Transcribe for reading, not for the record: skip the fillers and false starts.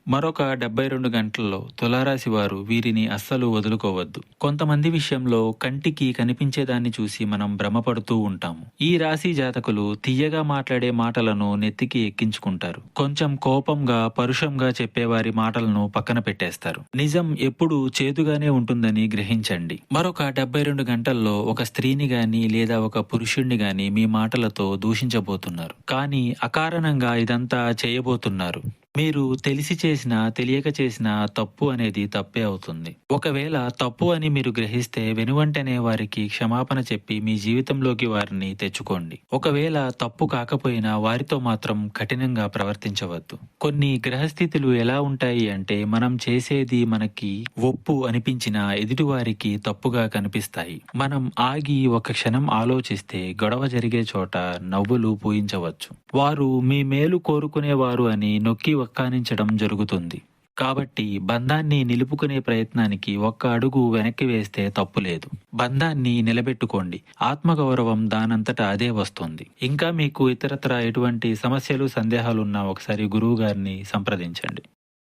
మరొక 72 గంటల్లో తులారాశి వారు వీరిని అస్సలు వదులుకోవద్దు. కొంతమంది విషయంలో కంటికి కనిపించేదాన్ని చూసి మనం భ్రమపడుతూ ఉంటాము. ఈ రాశి జాతకులు తియ్యగా మాట్లాడే మాటలను నెత్తికి ఎక్కించుకుంటారు. కొంచెం కోపంగా, పరుషంగా చెప్పేవారి మాటలను పక్కన పెట్టేస్తారు. నిజం ఎప్పుడూ చేదుగానే ఉంటుందని గ్రహించండి. మరొక 72 గంటల్లో ఒక స్త్రీని గాని లేదా ఒక పురుషుణ్ణి గాని మీ మాటలతో దూషించబోతున్నారు. కానీ అకారణంగా ఇదంతా చేయబోతున్నారు. మీరు తెలిసి చేసినా, తెలియక చేసినా తప్పు అనేది తప్పే అవుతుంది. ఒకవేళ తప్పు అని మీరు గ్రహిస్తే వెనువెంటనే వారికి క్షమాపణ చెప్పి మీ జీవితంలోకి వారిని తెచ్చుకోండి. ఒకవేళ తప్పు కాకపోయినా వారితో మాత్రం కఠినంగా ప్రవర్తించవద్దు. కొన్ని గ్రహస్థితులు ఎలా ఉంటాయి అంటే మనం చేసేది మనకి ఒప్పు అనిపించినా ఎదుటివారికి తప్పుగా కనిపిస్తాయి. మనం ఆగి ఒక క్షణం ఆలోచిస్తే గొడవ జరిగే చోట నవ్వులు పూయించవచ్చు. వారు మీ మేలు కోరుకునేవారు అని నొక్కి వక్కానించడం జరుగుతుంది. కాబట్టి బంధాన్ని నిలుపుకునే ప్రయత్నానికి ఒక్క అడుగు వెనక్కి వేస్తే తప్పులేదు. బంధాన్ని నిలబెట్టుకోండి. ఆత్మగౌరవం దానంతటా అదే వస్తుంది. ఇంకా మీకు ఇతరత్రా ఎటువంటి సమస్యలు, సందేహాలున్నా ఒకసారి గురువు గారిని సంప్రదించండి.